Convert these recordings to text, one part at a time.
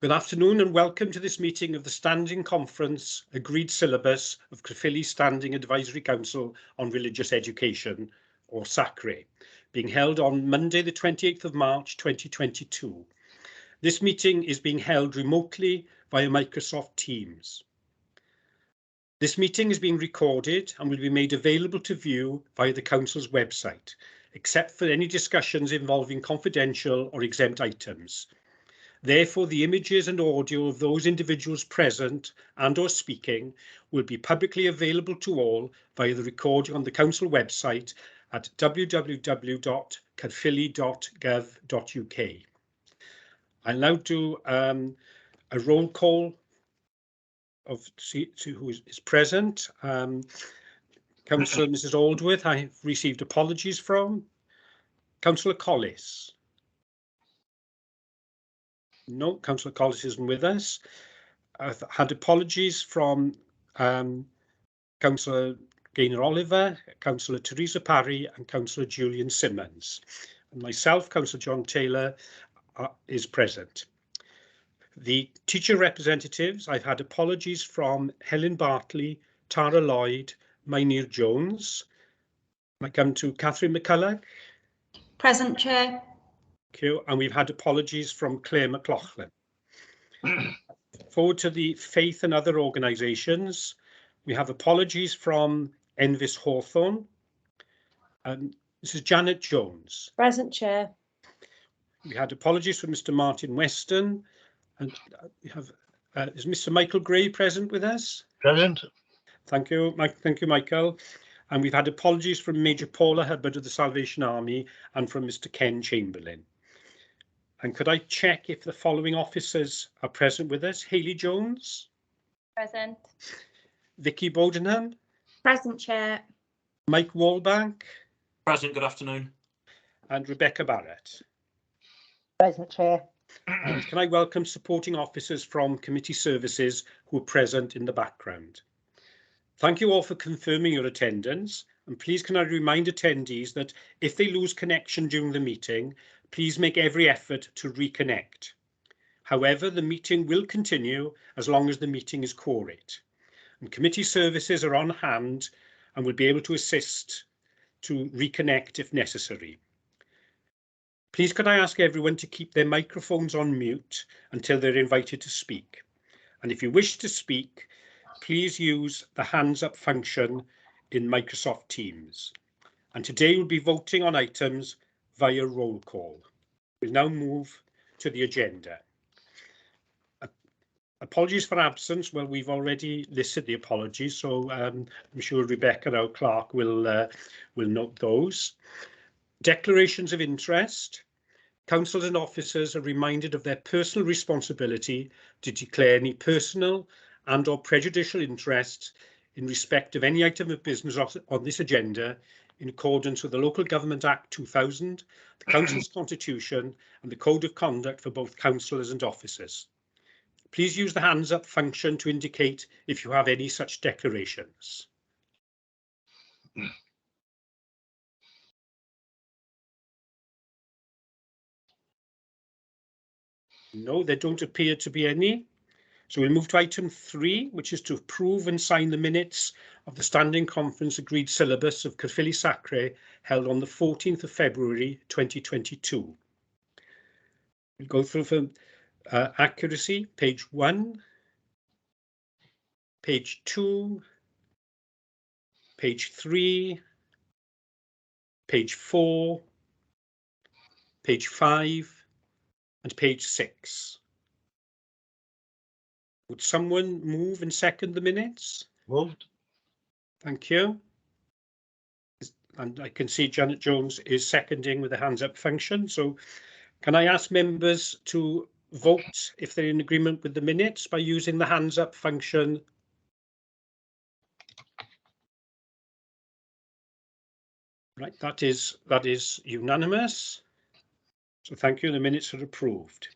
Good afternoon and welcome to this meeting of the Standing Conference Agreed Syllabus of Cofilia Standing Advisory Council on Religious Education, or SACRE, being held on Monday the 28th of March 2022. This meeting is being held remotely via Microsoft Teams. This meeting is being recorded and will be made available to view via the Council's website, except for any discussions involving confidential or exempt items. Therefore, the images and audio of those individuals present and/or speaking will be publicly available to all via the recording on the Council website at www.cofilia.gov.uk. I'll now do a roll call of who is present. Councillor Mrs. Aldworth, I have received apologies from. Councillor Collis. No, Councillor Collis isn't with us. I've had apologies from Councillor Gaynor Oliver, Councillor Teresa Parry and Councillor Julian Simmons. And myself, Councillor John Taylor, is present. The teacher representatives, I've had apologies from Helen Bartley, Tara Lloyd, Mynir Jones. I come to Catherine McCulloch. Present, Chair. Thank you. And we've had apologies from Claire McLaughlin. Forward to the faith and other organisations, we have apologies from Envis Hawthorne. This is Janet Jones. Present, Chair. We had apologies from Mr. Martin Weston. And we have is Mr. Michael Gray present with us? Present. Thank you, Thank you, Michael. And we've had apologies from Major Paula Hubbard of the Salvation Army and from Mr. Ken Chamberlain. And could I check if the following officers are present with us? Hayley Jones. Present. Vicky Bodenham. Present, Chair. Mike Wallbank. Present, good afternoon. And Rebecca Barrett. Present, Chair. And can I welcome supporting officers from committee services who are present in the background. Thank you all for confirming your attendance, and please can I remind attendees that if they lose connection during the meeting, please make every effort to reconnect. However, the meeting will continue as long as the meeting is quorate, and committee services are on hand and will be able to assist to reconnect if necessary. Please could I ask everyone to keep their microphones on mute until they're invited to speak. And if you wish to speak, please use the hands up function in Microsoft Teams. And today we'll be voting on items via roll call. We'll now move to the agenda. Apologies for absence. Well, we've already listed the apologies, so I'm sure Rebecca, our clerk, will note those. Declarations of interest. Councillors and officers are reminded of their personal responsibility to declare any personal and/or prejudicial interest in respect of any item of business on this agenda in accordance with the Local Government Act 2000, the Council's Constitution and the Code of Conduct for both councillors and officers. Please use the hands up function to indicate if you have any such declarations. No, there don't appear to be any. So we'll move to item 3, which is to approve and sign the minutes of the Standing Conference Agreed Syllabus of Cofilia SACRE held on the 14th of February 2022. We'll go through for accuracy, page 1, page 2, page 3, page 4, page 5, and page 6. Would someone move and second the minutes? Moved. Thank you. And I can see Janet Jones is seconding with the hands up function. So can I ask members to vote if they're in agreement with the minutes by using the hands up function? Right, that is unanimous. So thank you, the minutes are approved.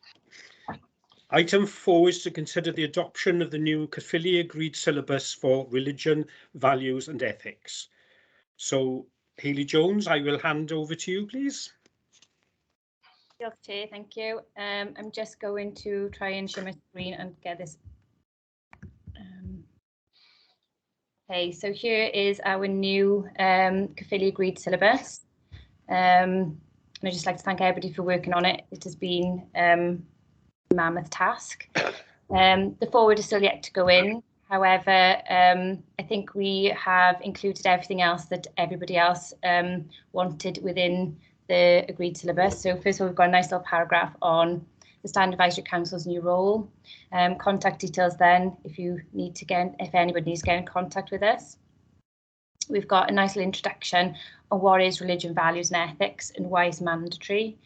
Item 4 is to consider the adoption of the new Cofilia Agreed Syllabus for Religion, Values and Ethics. So, Hayley Jones, I will hand over to you, please. Chair, thank you. I'm just going to try and share my screen and get this. Okay, so here is our new Cofilia agreed syllabus. And I'd just like to thank everybody for working on it. It has been a mammoth task. The forward is still yet to go in. However, I think we have included everything else that everybody else wanted within the agreed syllabus. So first of all, we've got a nice little paragraph on the Standard Advisory Council's new role. Contact details then, if anybody needs to get in contact with us. We've got a nice little introduction on what is religion, values and ethics and why it's mandatory.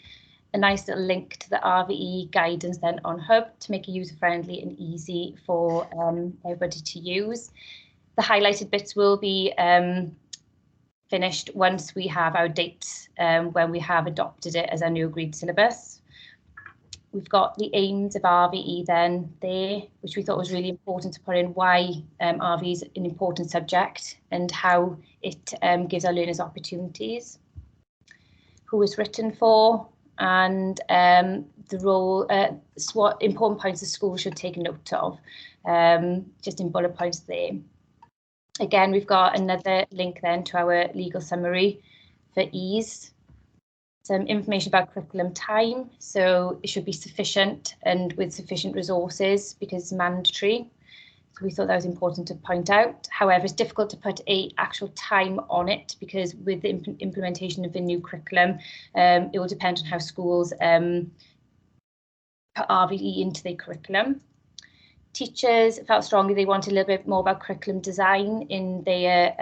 A nice little link to the RVE guidance then on Hub to make it user-friendly and easy for everybody to use. The highlighted bits will be finished once we have our dates when we have adopted it as our new agreed syllabus. We've got the aims of RVE then there, which we thought was really important to put in why RVE is an important subject and how it gives our learners opportunities. Who it's written for, and the role, what important points the school should take note of, just in bullet points there. Again, we've got another link then to our legal summary for ease. Some information about curriculum time, so it should be sufficient and with sufficient resources because it's mandatory. So we thought that was important to point out. However, it's difficult to put an actual time on it because with the implementation of the new curriculum, it will depend on how schools put RVE into their curriculum. Teachers felt strongly they wanted a little bit more about curriculum design in their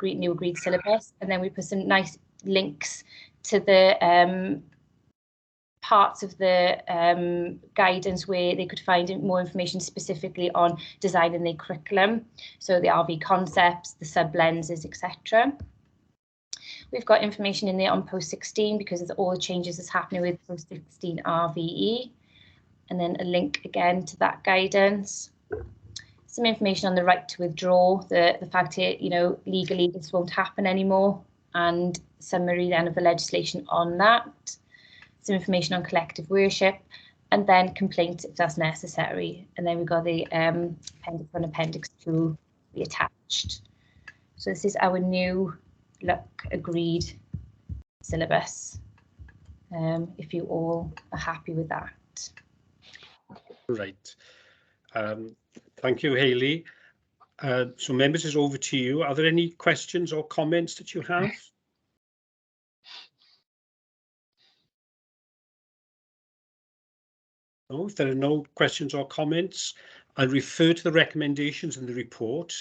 new agreed syllabus, and then we put some nice links to the parts of the guidance where they could find more information specifically on designing their curriculum. So the RV concepts, the sub-lenses, etc. We've got information in there on post 16 because of all the changes that's happening with post 16 RVE. And then a link again to that guidance. Some information on the right to withdraw, the fact here, legally this won't happen anymore, and summary then of the legislation on that. Some information on collective worship, and then complaints if that's necessary. And then we've got the appendix 1, appendix 2 be attached. So this is our new agreed syllabus. If you all are happy with that. Right. Thank you, Hayley. So members, it's over to you. Are there any questions or comments that you have? No, if there are no questions or comments, I'll refer to the recommendations in the report.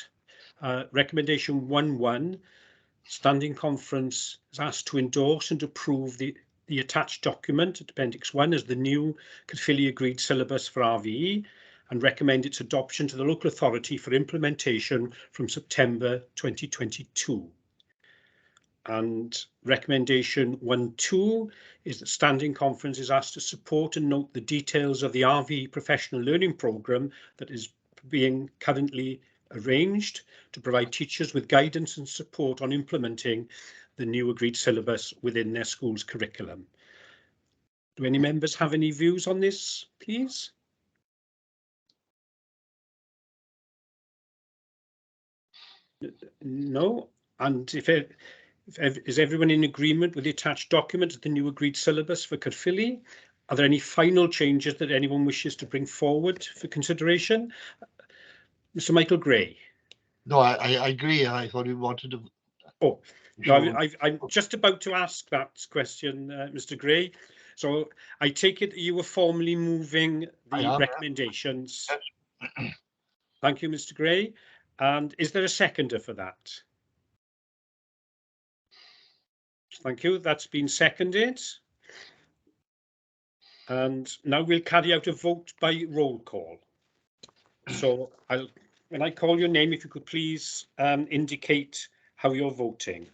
Recommendation 1.1, Standing Conference is asked to endorse and approve the attached document at Appendix 1 as the new Cofilia agreed syllabus for RVE and recommend its adoption to the local authority for implementation from September 2022. And recommendation 1.2 is that Standing Conference is asked to support and note the details of the RVE professional learning programme that is being currently arranged to provide teachers with guidance and support on implementing the new agreed syllabus within their school's curriculum. Do any members have any views on this, please? No? And is everyone in agreement with the attached document, the new agreed syllabus for Cofilia? Are there any final changes that anyone wishes to bring forward for consideration? Mr. Michael Gray. No, I agree. I thought we wanted to. Oh, no, I'm just about to ask that question, Mr. Gray. So I take it you were formally moving the recommendations. Yes. Thank you, Mr. Gray. And is there a seconder for that? Thank you. That's been seconded. And now we'll carry out a vote by roll call. So when I call your name, if you could please indicate how you're voting.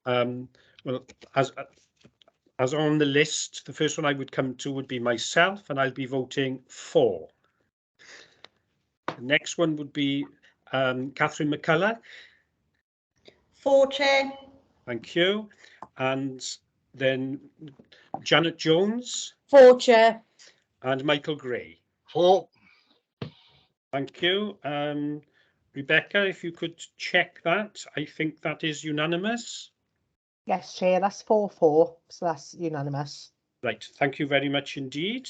Well, as on the list, the first one I would come to would be myself, and I'll be voting for. The next one would be Catherine McCulloch. For, Chair. Thank you. And Then Janet Jones 4, Chair. and Michael Gray. 4. Thank you. Rebecca, if you could check that. I think that is unanimous. Yes, Chair, that's 4-4, so that's unanimous. Right, thank you very much indeed.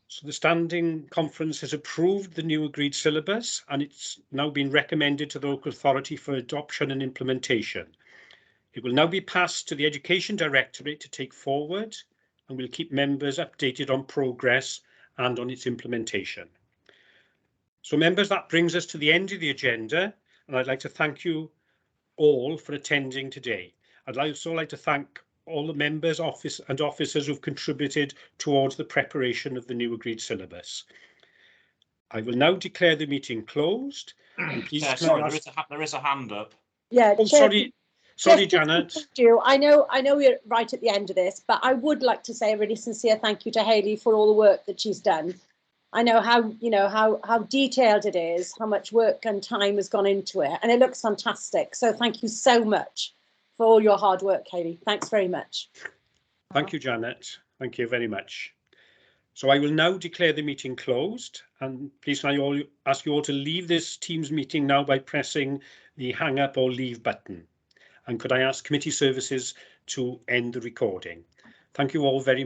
So the Standing Conference has approved the new agreed syllabus and it's now been recommended to the local authority for adoption and implementation. It will now be passed to the Education Directorate to take forward, and we'll keep members updated on progress and on its implementation. So members, that brings us to the end of the agenda, and I'd like to thank you all for attending today. I'd also like to thank all the members and officers who've contributed towards the preparation of the new agreed syllabus. I will now declare the meeting closed. And please, Yeah, sorry, there is a hand up. Yeah, oh, Chair, sorry, just Janet. to you. I know we're right at the end of this, but I would like to say a really sincere thank you to Hayley for all the work that she's done. I know how detailed it is, how much work and time has gone into it, and it looks fantastic. So thank you so much for all your hard work, Hayley. Thanks very much. Thank you, Janet. Thank you very much. So I will now declare the meeting closed, and please can I ask you all to leave this Teams meeting now by pressing the hang up or leave button. And could I ask committee services to end the recording? Thank you all very much.